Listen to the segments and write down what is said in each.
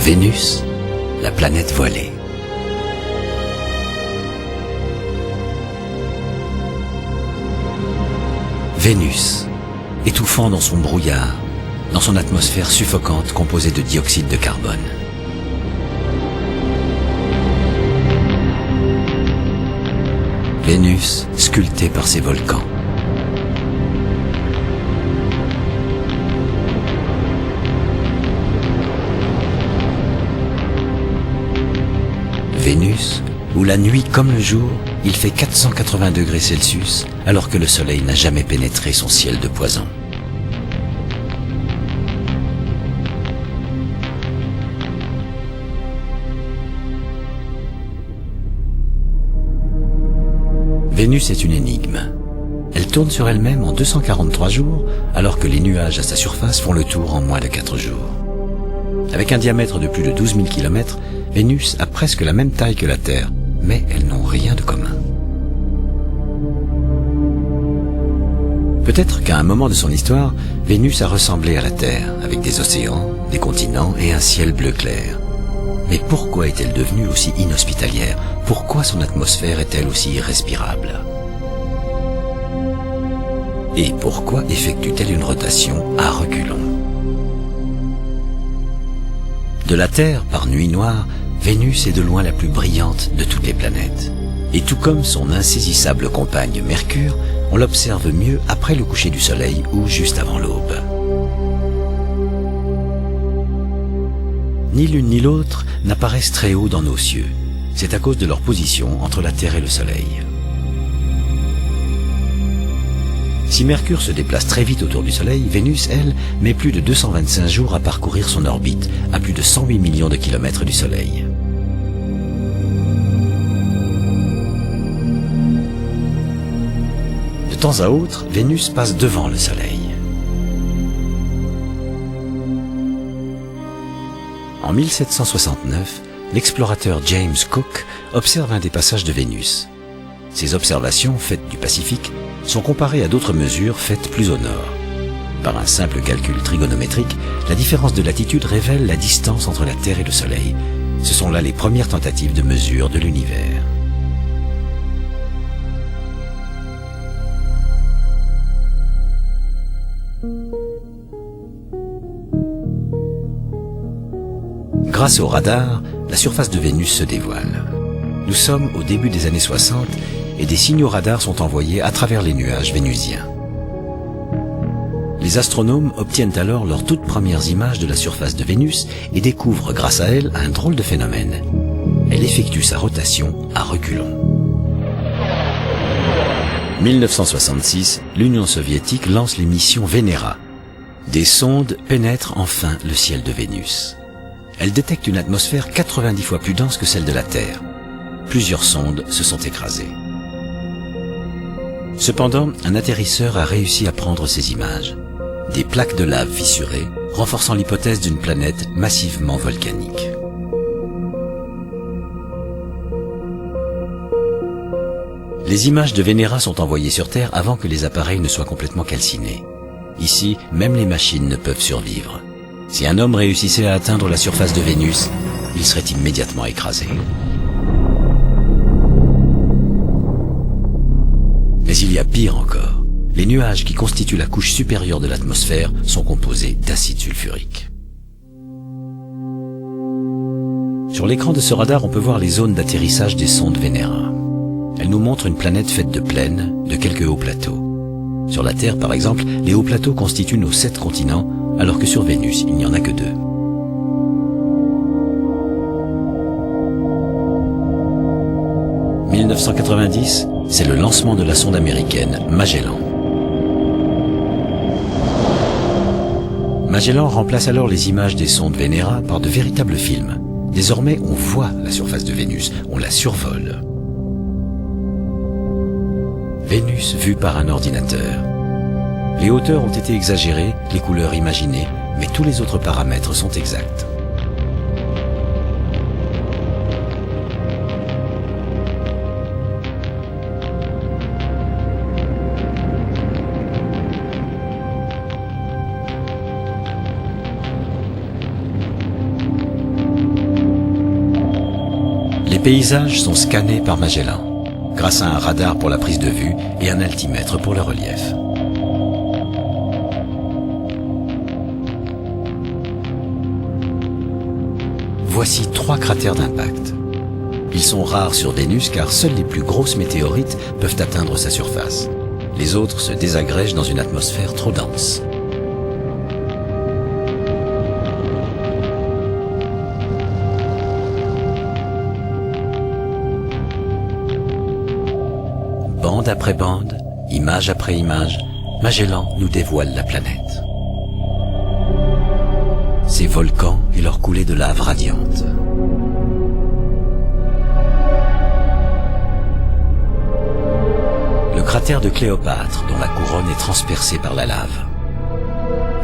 Vénus, la planète voilée. Vénus, étouffant dans son brouillard, dans son atmosphère suffocante composée de dioxyde de carbone. Vénus, sculptée par ses volcans. Vénus, où la nuit comme le jour, il fait 480 degrés Celsius, alors que le soleil n'a jamais pénétré son ciel de poison. Vénus est une énigme. Elle tourne sur elle-même en 243 jours, alors que les nuages à sa surface font le tour en moins de 4 jours. Avec un diamètre de plus de 12 000 km, Vénus a presque la même taille que la Terre, mais elles n'ont rien de commun. Peut-être qu'à un moment de son histoire, Vénus a ressemblé à la Terre, avec des océans, des continents et un ciel bleu clair. Mais pourquoi est-elle devenue aussi inhospitalière? Pourquoi son atmosphère est-elle aussi irrespirable? Et pourquoi effectue-t-elle une rotation à reculons? De la Terre, par nuit noire, Vénus est de loin la plus brillante de toutes les planètes. Et tout comme son insaisissable compagne Mercure, on l'observe mieux après le coucher du soleil ou juste avant l'aube. Ni l'une ni l'autre n'apparaissent très haut dans nos cieux. C'est à cause de leur position entre la Terre et le Soleil. Si Mercure se déplace très vite autour du Soleil, Vénus, elle, met plus de 225 jours à parcourir son orbite, à plus de 108 millions de kilomètres du Soleil. De temps à autre, Vénus passe devant le Soleil. En 1769, l'explorateur James Cook observe un des passages de Vénus. Ces observations, faites du Pacifique, sont comparées à d'autres mesures faites plus au nord. Par un simple calcul trigonométrique, la différence de latitude révèle la distance entre la Terre et le Soleil. Ce sont là les premières tentatives de mesure de l'univers. Grâce au radar, la surface de Vénus se dévoile. Nous sommes au début des années 60 et des signaux radars sont envoyés à travers les nuages vénusiens. Les astronomes obtiennent alors leurs toutes premières images de la surface de Vénus et découvrent grâce à elle un drôle de phénomène. Elle effectue sa rotation à reculons. 1966, l'Union soviétique lance les missions Venera. Des sondes pénètrent enfin le ciel de Vénus. Elles détectent une atmosphère 90 fois plus dense que celle de la Terre. Plusieurs sondes se sont écrasées. Cependant, un atterrisseur a réussi à prendre ces images. Des plaques de lave fissurées, renforçant l'hypothèse d'une planète massivement volcanique. Les images de Venera sont envoyées sur Terre avant que les appareils ne soient complètement calcinés. Ici, même les machines ne peuvent survivre. Si un homme réussissait à atteindre la surface de Vénus, il serait immédiatement écrasé. Mais il y a pire encore. Les nuages qui constituent la couche supérieure de l'atmosphère sont composés d'acide sulfurique. Sur l'écran de ce radar, on peut voir les zones d'atterrissage des sondes Venera. Elles nous montrent une planète faite de plaines, de quelques hauts plateaux. Sur la Terre, par exemple, les hauts plateaux constituent nos 7 continents, alors que sur Vénus, il n'y en a que 2. « 1990, c'est le lancement de la sonde américaine Magellan. Magellan remplace alors les images des sondes Venera par de véritables films. Désormais, on voit la surface de Vénus, on la survole. Vénus vue par un ordinateur. Les hauteurs ont été exagérées, les couleurs imaginées, mais tous les autres paramètres sont exacts. paysages sont scannés par Magellan, grâce à un radar pour la prise de vue et un altimètre pour le relief. Voici 3 cratères d'impact. Ils sont rares sur Vénus car seules les plus grosses météorites peuvent atteindre sa surface. Les autres se désagrègent dans une atmosphère trop dense. Bande après bande, image après image, Magellan nous dévoile la planète. Ses volcans et leurs coulées de lave radiante. Le cratère de Cléopâtre, dont la couronne est transpercée par la lave.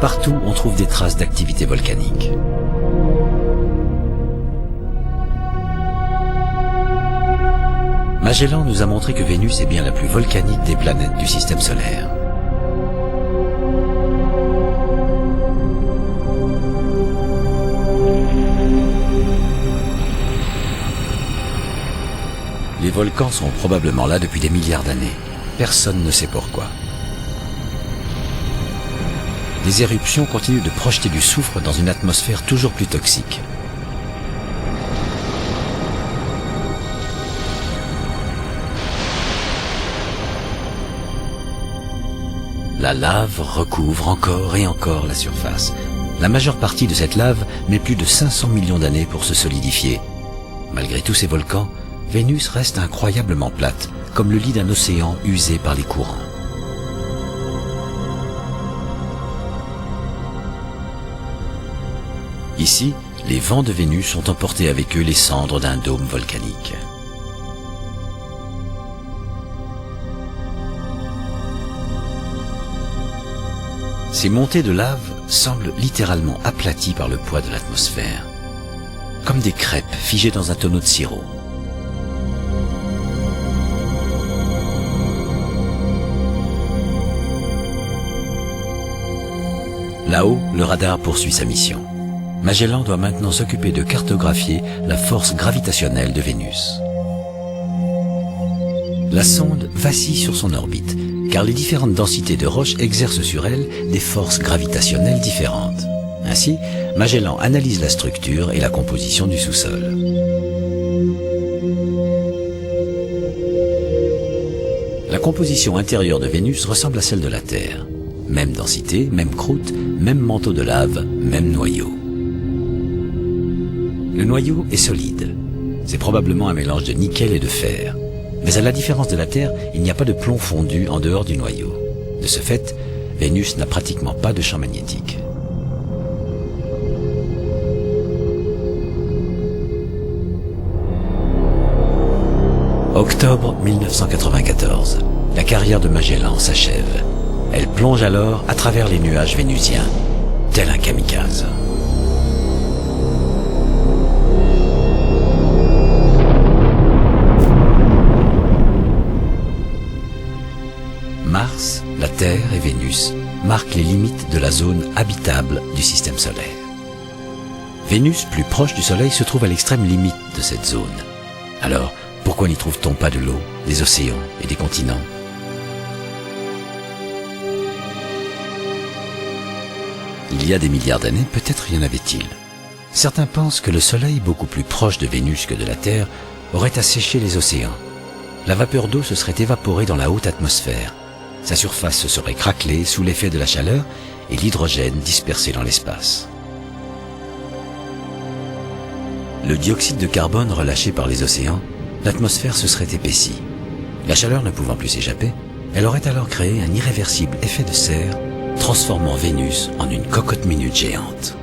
Partout, on trouve des traces d'activité volcanique. Magellan nous a montré que Vénus est bien la plus volcanique des planètes du système solaire. Les volcans sont probablement là depuis des milliards d'années. Personne ne sait pourquoi. Les éruptions continuent de projeter du soufre dans une atmosphère toujours plus toxique. La lave recouvre encore et encore la surface. La majeure partie de cette lave met plus de 500 millions d'années pour se solidifier. Malgré tous ces volcans, Vénus reste incroyablement plate, comme le lit d'un océan usé par les courants. Ici, les vents de Vénus ont emporté avec eux les cendres d'un dôme volcanique. Ces montées de lave semblent littéralement aplaties par le poids de l'atmosphère, comme des crêpes figées dans un tonneau de sirop. Là-haut, le radar poursuit sa mission. Magellan doit maintenant s'occuper de cartographier la force gravitationnelle de Vénus. La sonde vacille sur son orbite, car les différentes densités de roches exercent sur elle des forces gravitationnelles différentes. Ainsi, Magellan analyse la structure et la composition du sous-sol. La composition intérieure de Vénus ressemble à celle de la Terre. Même densité, même croûte, même manteau de lave, même noyau. Le noyau est solide. C'est probablement un mélange de nickel et de fer. Mais à la différence de la Terre, il n'y a pas de plomb fondu en dehors du noyau. De ce fait, Vénus n'a pratiquement pas de champ magnétique. Octobre 1994. La carrière de Magellan s'achève. Elle plonge alors à travers les nuages vénusiens, tel un kamikaze. Mars, la Terre et Vénus marquent les limites de la zone habitable du système solaire. Vénus, plus proche du Soleil, se trouve à l'extrême limite de cette zone. Alors, pourquoi n'y trouve-t-on pas de l'eau, des océans et des continents ? Il y a des milliards d'années, peut-être y en avait-il. Certains pensent que le Soleil, beaucoup plus proche de Vénus que de la Terre, aurait asséché les océans. La vapeur d'eau se serait évaporée dans la haute atmosphère. Sa surface se serait craquelée sous l'effet de la chaleur et l'hydrogène dispersé dans l'espace. Le dioxyde de carbone relâché par les océans, l'atmosphère se serait épaissie. La chaleur ne pouvant plus s'échapper, elle aurait alors créé un irréversible effet de serre, transformant Vénus en une cocotte minute géante.